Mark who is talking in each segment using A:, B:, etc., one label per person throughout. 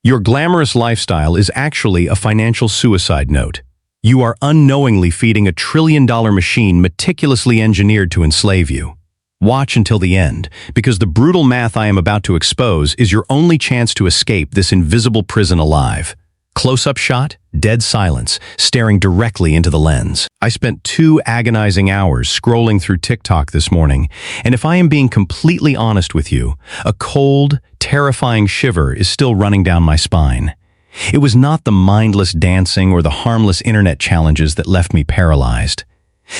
A: Your glamorous lifestyle is actually a financial suicide note. You are unknowingly feeding a trillion-dollar machine meticulously engineered to enslave you. Watch until the end, because the brutal math I am about to expose is your only chance to escape this invisible prison alive. Close-up shot, dead silence, staring directly into the lens. I spent 2 agonizing hours scrolling through TikTok this morning, and if I am being completely honest with you, a cold, terrifying shiver is still running down my spine. It was not the mindless dancing or the harmless internet challenges that left me paralyzed.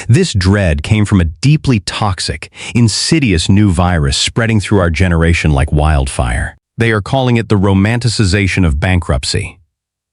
A: This dread came from a deeply toxic, insidious new virus spreading through our generation like wildfire. They are calling it the romanticization of bankruptcy.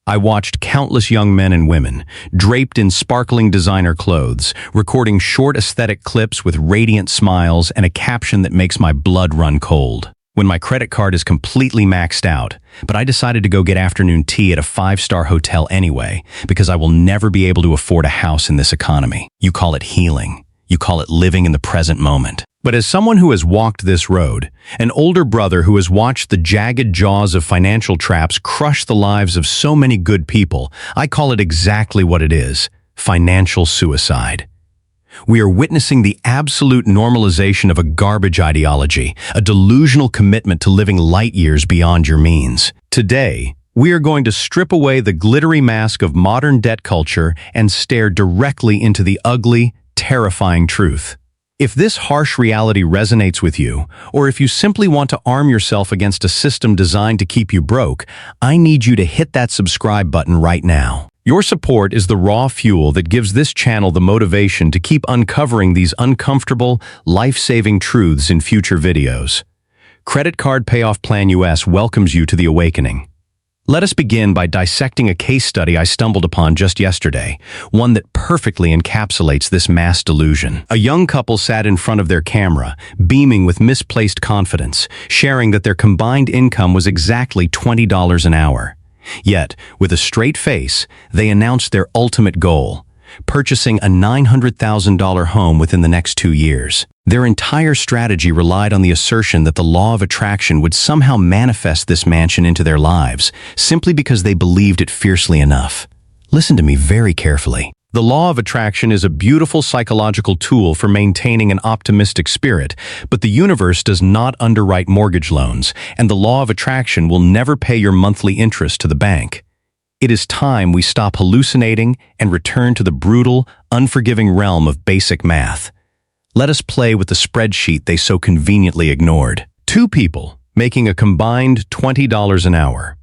A: I watched countless young men and women, draped in sparkling designer clothes, recording short aesthetic clips with radiant smiles and a caption that makes my blood run cold. When my credit card is completely maxed out, but I decided to go get afternoon tea at a 5-star hotel anyway, because I will never be able to afford a house in this economy. You call it healing. You call it living in the present moment. But as someone who has walked this road, an older brother who has watched the jagged jaws of financial traps crush the lives of so many good people, I call it exactly what it is: financial suicide. We are witnessing the absolute normalization of a garbage ideology, a delusional commitment to living light years beyond your means. Today, we are going to strip away the glittery mask of modern debt culture and stare directly into the ugly, terrifying truth. If this harsh reality resonates with you, or if you simply want to arm yourself against a system designed to keep you broke, I need you to hit that subscribe button right now. Your support is the raw fuel that gives this channel the motivation to keep uncovering these uncomfortable, life-saving truths in future videos. Credit Card Payoff Plan US welcomes you to the awakening. Let us begin by dissecting a case study I stumbled upon just yesterday, one that perfectly encapsulates this mass delusion. A young couple sat in front of their camera, beaming with misplaced confidence, sharing that their combined income was exactly $20 an hour. Yet, with a straight face, they announced their ultimate goal: purchasing a $900,000 home within the next 2 years. Their entire strategy relied on the assertion that the law of attraction would somehow manifest this mansion into their lives, simply because they believed it fiercely enough. Listen to me very carefully. The law of attraction is a beautiful psychological tool for maintaining an optimistic spirit, but the universe does not underwrite mortgage loans, and the law of attraction will never pay your monthly interest to the bank. It is time we stop hallucinating and return to the brutal, unforgiving realm of basic math. Let us play with the spreadsheet they so conveniently ignored. 2 people making a combined $20 an hour.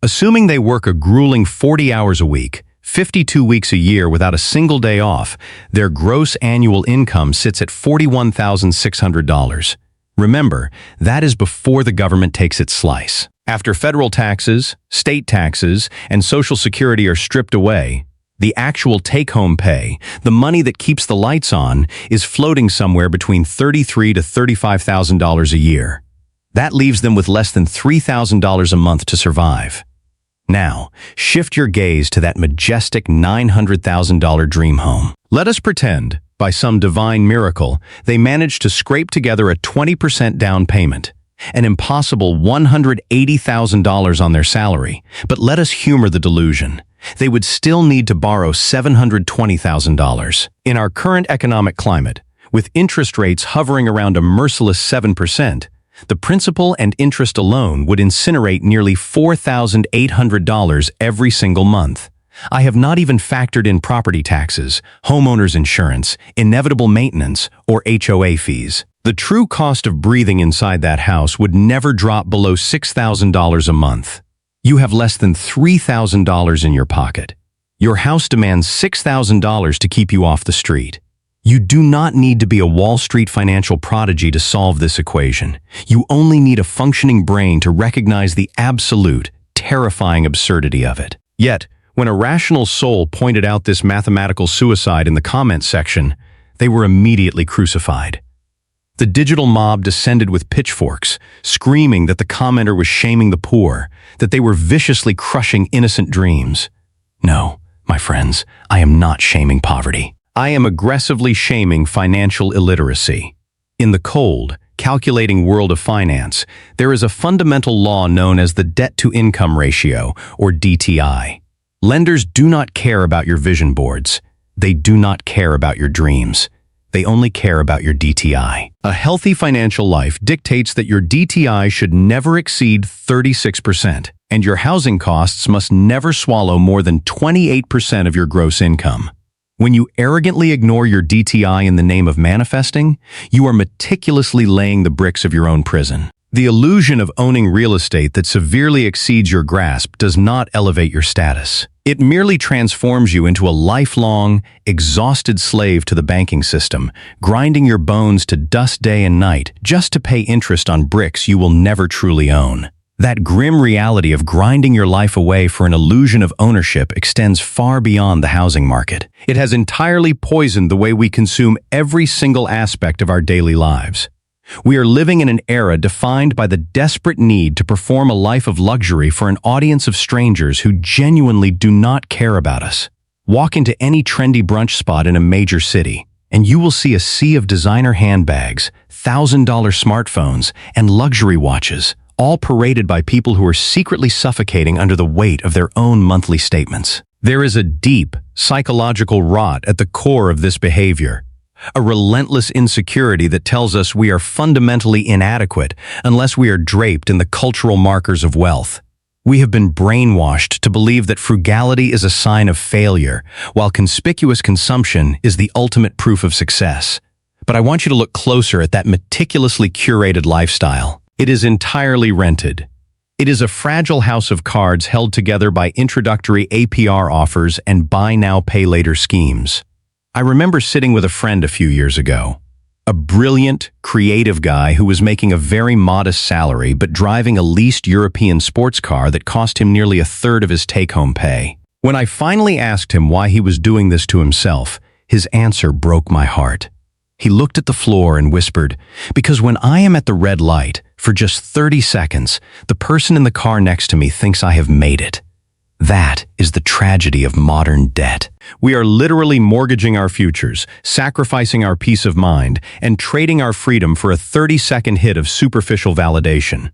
A: Assuming they work a grueling 40 hours a week, 52 weeks a year without a single day off, their gross annual income sits at $41,600. Remember, that is before the government takes its slice. After federal taxes, state taxes, and Social Security are stripped away, the actual take-home pay, the money that keeps the lights on, is floating somewhere between $33,000 to $35,000 a year. That leaves them with less than $3,000 a month to survive. Now, shift your gaze to that majestic $900,000 dream home. Let us pretend, by some divine miracle, they managed to scrape together a 20% down payment, an impossible $180,000 on their salary. But let us humor the delusion. They would still need to borrow $720,000. In our current economic climate, with interest rates hovering around a merciless 7%, the principal and interest alone would incinerate nearly $4,800 every single month. I have not even factored in property taxes, homeowners insurance, inevitable maintenance, or HOA fees. The true cost of breathing inside that house would never drop below $6,000 a month. You have less than $3,000 in your pocket. Your house demands $6,000 to keep you off the street. You do not need to be a Wall Street financial prodigy to solve this equation. You only need a functioning brain to recognize the absolute, terrifying absurdity of it. Yet, when a rational soul pointed out this mathematical suicide in the comments section, they were immediately crucified. The digital mob descended with pitchforks, screaming that the commenter was shaming the poor, that they were viciously crushing innocent dreams. No, my friends, I am not shaming poverty. I am aggressively shaming financial illiteracy. In the cold, calculating world of finance, there is a fundamental law known as the debt-to-income ratio, or DTI. Lenders do not care about your vision boards. They do not care about your dreams. They only care about your DTI. A healthy financial life dictates that your DTI should never exceed 36%, and your housing costs must never swallow more than 28% of your gross income. When you arrogantly ignore your DTI in the name of manifesting, you are meticulously laying the bricks of your own prison. The illusion of owning real estate that severely exceeds your grasp does not elevate your status. It merely transforms you into a lifelong, exhausted slave to the banking system, grinding your bones to dust day and night just to pay interest on bricks you will never truly own. That grim reality of grinding your life away for an illusion of ownership extends far beyond the housing market. It has entirely poisoned the way we consume every single aspect of our daily lives. We are living in an era defined by the desperate need to perform a life of luxury for an audience of strangers who genuinely do not care about us. Walk into any trendy brunch spot in a major city, and you will see a sea of designer handbags, $1,000 smartphones, and luxury watches, all paraded by people who are secretly suffocating under the weight of their own monthly statements. There is a deep, psychological rot at the core of this behavior. A relentless insecurity that tells us we are fundamentally inadequate unless we are draped in the cultural markers of wealth. We have been brainwashed to believe that frugality is a sign of failure, while conspicuous consumption is the ultimate proof of success. But I want you to look closer at that meticulously curated lifestyle. It is entirely rented. It is a fragile house of cards held together by introductory APR offers and buy now, pay later schemes. I remember sitting with a friend a few years ago. A brilliant, creative guy who was making a very modest salary but driving a leased European sports car that cost him nearly a third of his take-home pay. When I finally asked him why he was doing this to himself, his answer broke my heart. He looked at the floor and whispered, "Because when I am at the red light, for just 30 seconds, the person in the car next to me thinks I have made it." That is the tragedy of modern debt. We are literally mortgaging our futures, sacrificing our peace of mind, and trading our freedom for a 30-second hit of superficial validation.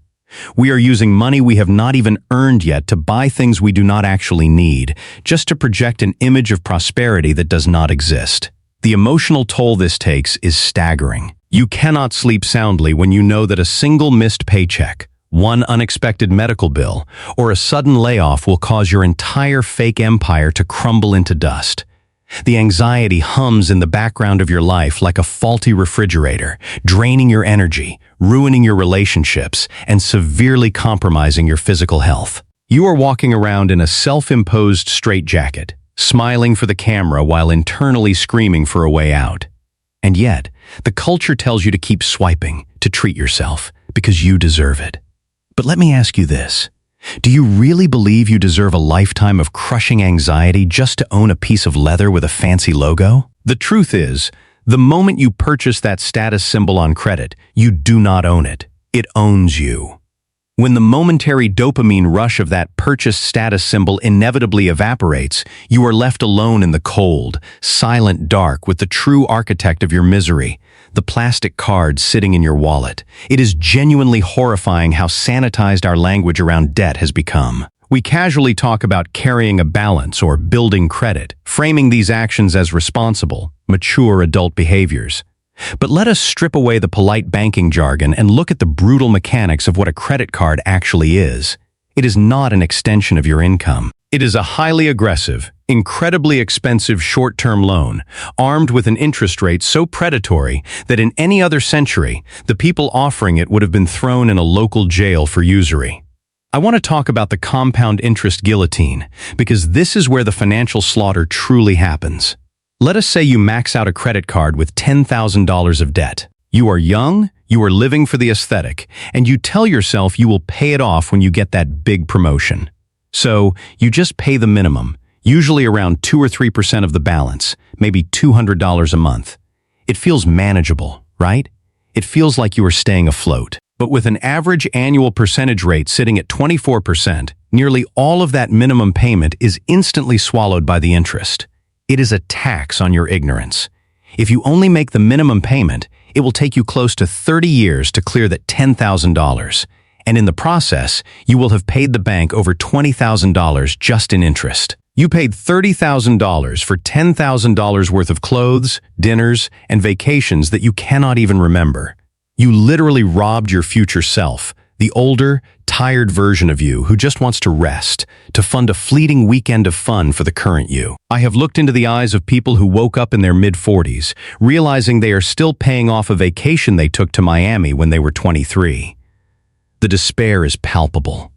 A: We are using money we have not even earned yet to buy things we do not actually need, just to project an image of prosperity that does not exist. The emotional toll this takes is staggering. You cannot sleep soundly when you know that a single missed paycheck, one unexpected medical bill, or a sudden layoff will cause your entire fake empire to crumble into dust. The anxiety hums in the background of your life like a faulty refrigerator, draining your energy, ruining your relationships, and severely compromising your physical health. You are walking around in a self-imposed straitjacket, smiling for the camera while internally screaming for a way out. And yet, the culture tells you to keep swiping, to treat yourself, because you deserve it. But let me ask you this. Do you really believe you deserve a lifetime of crushing anxiety just to own a piece of leather with a fancy logo? The truth is, the moment you purchase that status symbol on credit, you do not own it. It owns you. When the momentary dopamine rush of that purchased status symbol inevitably evaporates, you are left alone in the cold, silent dark with the true architect of your misery, the plastic card sitting in your wallet. It is genuinely horrifying how sanitized our language around debt has become. We casually talk about carrying a balance or building credit, framing these actions as responsible, mature adult behaviors. But let us strip away the polite banking jargon and look at the brutal mechanics of what a credit card actually is. It is not an extension of your income. It is a highly aggressive, incredibly expensive short-term loan, armed with an interest rate so predatory that in any other century, the people offering it would have been thrown in a local jail for usury. I want to talk about the compound interest guillotine, because this is where the financial slaughter truly happens. Let us say you max out a credit card with $10,000 of debt. You are young, you are living for the aesthetic, and you tell yourself you will pay it off when you get that big promotion. So, you just pay the minimum, usually around 2 or 3% of the balance, maybe $200 a month. It feels manageable, right? It feels like you are staying afloat. But with an average annual percentage rate sitting at 24%, nearly all of that minimum payment is instantly swallowed by the interest. It is a tax on your ignorance. If you only make the minimum payment, It will take you close to 30 years to clear that $10,000. And in the process, you will have paid the bank over $20,000 just in interest. You paid $30,000 for $10,000 worth of clothes, dinners, and vacations that you cannot even remember. You literally robbed your future self, the older, tired version of you who just wants to rest, to fund a fleeting weekend of fun for the current you. I have looked into the eyes of people who woke up in their mid-40s, realizing they are still paying off a vacation they took to Miami when they were 23. The despair is palpable.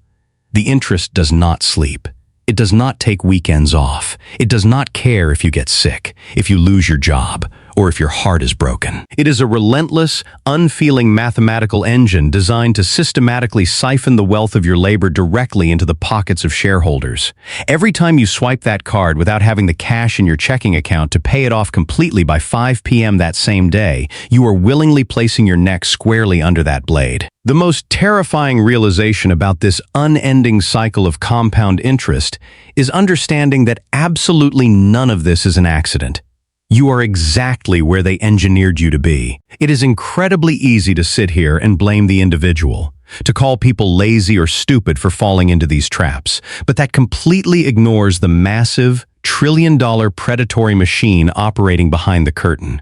A: The interest does not sleep. It does not take weekends off. It does not care if you get sick, if you lose your job, or if your heart is broken. It is a relentless, unfeeling mathematical engine designed to systematically siphon the wealth of your labor directly into the pockets of shareholders. Every time you swipe that card without having the cash in your checking account to pay it off completely by 5 p.m. that same day, you are willingly placing your neck squarely under that blade. The most terrifying realization about this unending cycle of compound interest is understanding that absolutely none of this is an accident. You are exactly where they engineered you to be. It is incredibly easy to sit here and blame the individual, to call people lazy or stupid for falling into these traps, but that completely ignores the massive, trillion-dollar predatory machine operating behind the curtain.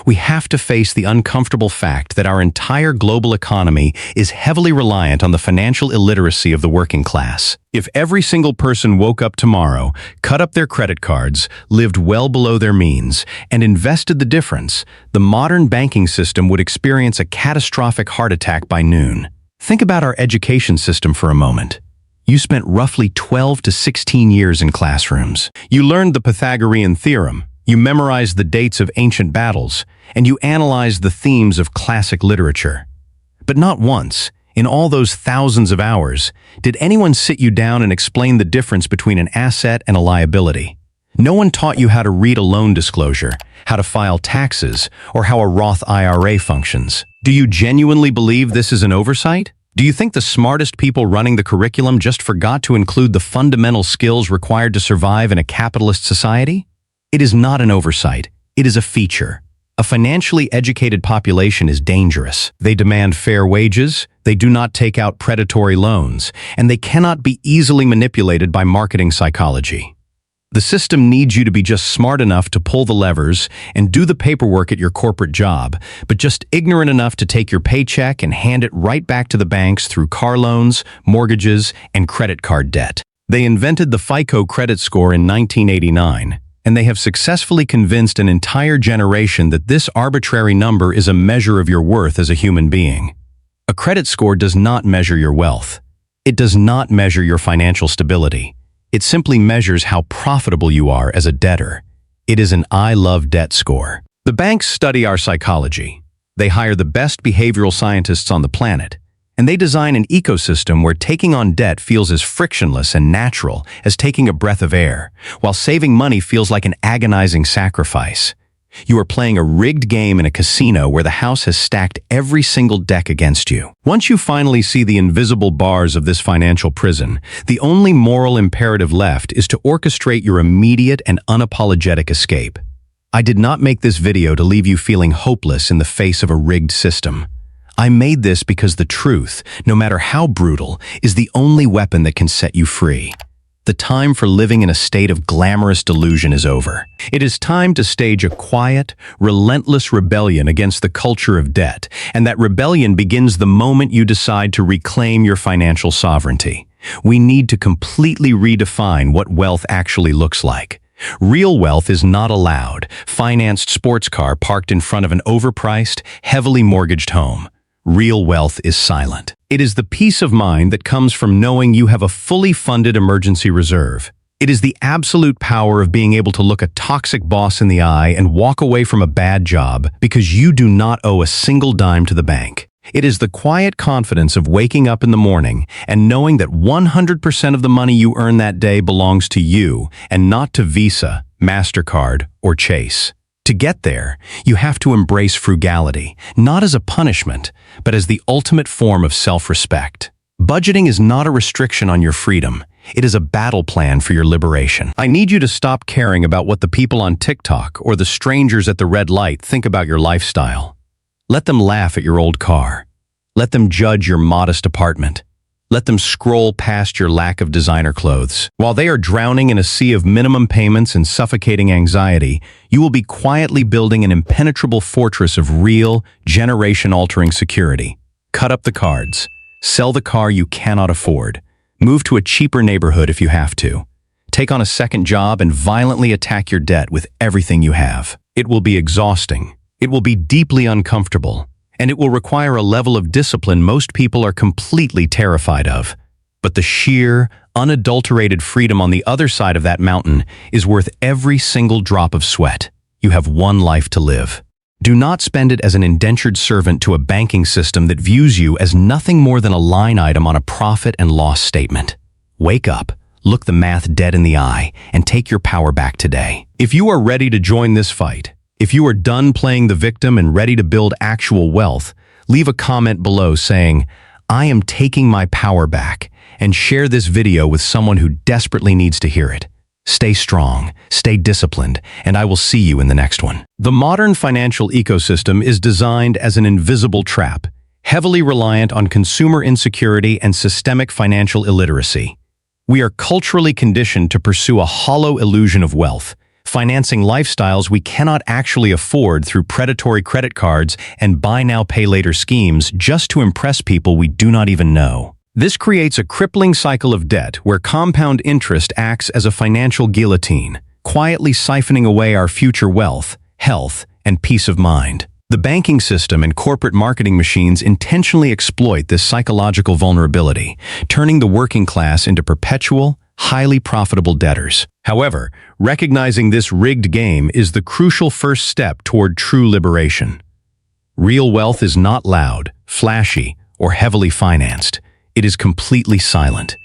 A: We have to face the uncomfortable fact that our entire global economy is heavily reliant on the financial illiteracy of the working class. If every single person woke up tomorrow, cut up their credit cards, lived well below their means, and invested the difference, the modern banking system would experience a catastrophic heart attack by noon. Think about our education system for a moment. You spent roughly 12 to 16 years in classrooms. You learned the Pythagorean theorem. You memorized the dates of ancient battles, and you analyzed the themes of classic literature. But not once, in all those thousands of hours, did anyone sit you down and explain the difference between an asset and a liability. No one taught you how to read a loan disclosure, how to file taxes, or how a Roth IRA functions. Do you genuinely believe this is an oversight? Do you think the smartest people running the curriculum just forgot to include the fundamental skills required to survive in a capitalist society? It is not an oversight. It is a feature. A financially educated population is dangerous. They demand fair wages, they do not take out predatory loans, and they cannot be easily manipulated by marketing psychology. The system needs you to be just smart enough to pull the levers and do the paperwork at your corporate job, but just ignorant enough to take your paycheck and hand it right back to the banks through car loans, mortgages, and credit card debt. They invented the FICO credit score in 1989. And they have successfully convinced an entire generation that this arbitrary number is a measure of your worth as a human being. A credit score does not measure your wealth. It does not measure your financial stability. It simply measures how profitable you are as a debtor. It is an I love debt score. The banks study our psychology. They hire the best behavioral scientists on the planet. And they design an ecosystem where taking on debt feels as frictionless and natural as taking a breath of air, while saving money feels like an agonizing sacrifice. You are playing a rigged game in a casino where the house has stacked every single deck against you. Once you finally see the invisible bars of this financial prison, the only moral imperative left is to orchestrate your immediate and unapologetic escape. I did not make this video to leave you feeling hopeless in the face of a rigged system. I made this because the truth, no matter how brutal, is the only weapon that can set you free. The time for living in a state of glamorous delusion is over. It is time to stage a quiet, relentless rebellion against the culture of debt, and that rebellion begins the moment you decide to reclaim your financial sovereignty. We need to completely redefine what wealth actually looks like. Real wealth is not a loud, financed sports car parked in front of an overpriced, heavily mortgaged home. Real wealth is silent. It is the peace of mind that comes from knowing you have a fully funded emergency reserve. It is the absolute power of being able to look a toxic boss in the eye and walk away from a bad job because you do not owe a single dime to the bank. It is the quiet confidence of waking up in the morning and knowing that 100% of the money you earn that day belongs to you and not to Visa, MasterCard, or Chase. To get there, you have to embrace frugality, not as a punishment, but as the ultimate form of self-respect. Budgeting is not a restriction on your freedom. It is a battle plan for your liberation. I need you to stop caring about what the people on TikTok or the strangers at the red light think about your lifestyle. Let them laugh at your old car. Let them judge your modest apartment. Let them scroll past your lack of designer clothes. While they are drowning in a sea of minimum payments and suffocating anxiety, you will be quietly building an impenetrable fortress of real, generation-altering security. Cut up the cards. Sell the car you cannot afford. Move to a cheaper neighborhood if you have to. Take on a second job and violently attack your debt with everything you have. It will be exhausting. It will be deeply uncomfortable. And it will require a level of discipline most people are completely terrified of. But the sheer, unadulterated freedom on the other side of that mountain is worth every single drop of sweat. You have one life to live. Do not spend it as an indentured servant to a banking system that views you as nothing more than a line item on a profit and loss statement. Wake up, look the math dead in the eye, and take your power back today. If you are ready to join this fight, if you are done playing the victim and ready to build actual wealth, leave a comment below saying, "I am taking my power back," and share this video with someone who desperately needs to hear it. Stay strong, stay disciplined, and I will see you in the next one. The modern financial ecosystem is designed as an invisible trap, heavily reliant on consumer insecurity and systemic financial illiteracy. We are culturally conditioned to pursue a hollow illusion of wealth, financing lifestyles we cannot actually afford through predatory credit cards and buy now pay later schemes just to impress people we do not even know. This creates a crippling cycle of debt where compound interest acts as a financial guillotine, quietly siphoning away our future wealth, health, and peace of mind. The banking system and corporate marketing machines intentionally exploit this psychological vulnerability, turning the working class into perpetual, highly profitable debtors. However, recognizing this rigged game is the crucial first step toward true liberation. Real wealth is not loud, flashy, or heavily financed. It is completely silent.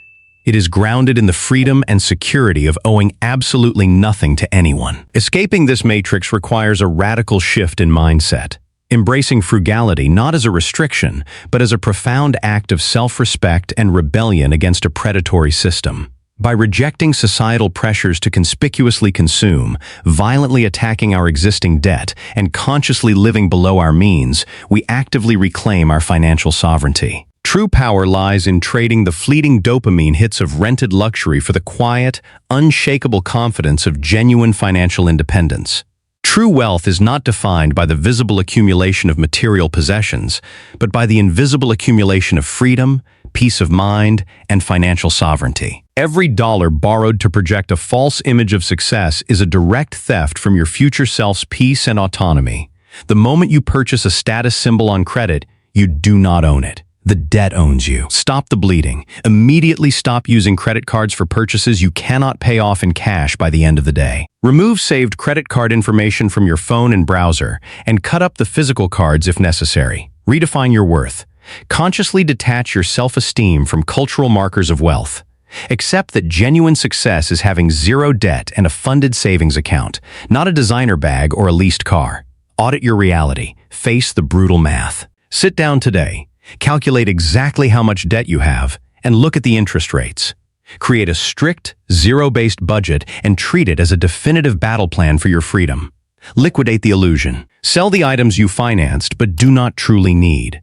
A: It is grounded in the freedom and security of owing absolutely nothing to anyone. Escaping this matrix requires a radical shift in mindset, embracing frugality not as a restriction, but as a profound act of self-respect and rebellion against a predatory system. By rejecting societal pressures to conspicuously consume, violently attacking our existing debt, and consciously living below our means, we actively reclaim our financial sovereignty. True power lies in trading the fleeting dopamine hits of rented luxury for the quiet, unshakable confidence of genuine financial independence. True wealth is not defined by the visible accumulation of material possessions, but by the invisible accumulation of freedom, peace of mind, and financial sovereignty. Every dollar borrowed to project a false image of success is a direct theft from your future self's peace and autonomy. The moment you purchase a status symbol on credit, you do not own it. The debt owns you. Stop the bleeding. Immediately stop using credit cards for purchases you cannot pay off in cash by the end of the day. Remove saved credit card information from your phone and browser, and cut up the physical cards if necessary. Redefine your worth. Consciously detach your self-esteem from cultural markers of wealth. Accept that genuine success is having zero debt and a funded savings account, not a designer bag or a leased car. Audit your reality. Face the brutal math. Sit down today. Calculate exactly how much debt you have, and look at the interest rates. Create a strict, zero-based budget and treat it as a definitive battle plan for your freedom. Liquidate the illusion. Sell the items you financed but do not truly need.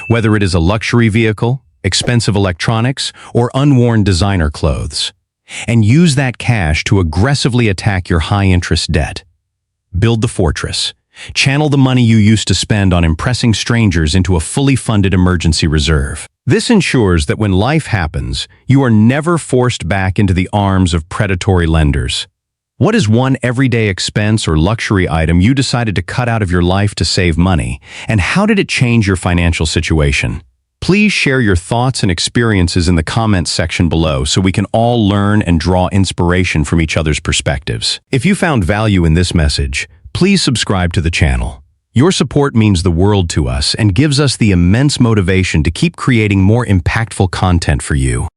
A: Whether it is a luxury vehicle, expensive electronics, or unworn designer clothes. And use that cash to aggressively attack your high-interest debt. Build the fortress. Channel the money you used to spend on impressing strangers into a fully funded emergency reserve. This ensures that when life happens, you are never forced back into the arms of predatory lenders. What is one everyday expense or luxury item you decided to cut out of your life to save money, and how did it change your financial situation? Please share your thoughts and experiences in the comments section below so we can all learn and draw inspiration from each other's perspectives. If you found value in this message, please subscribe to the channel. Your support means the world to us and gives us the immense motivation to keep creating more impactful content for you.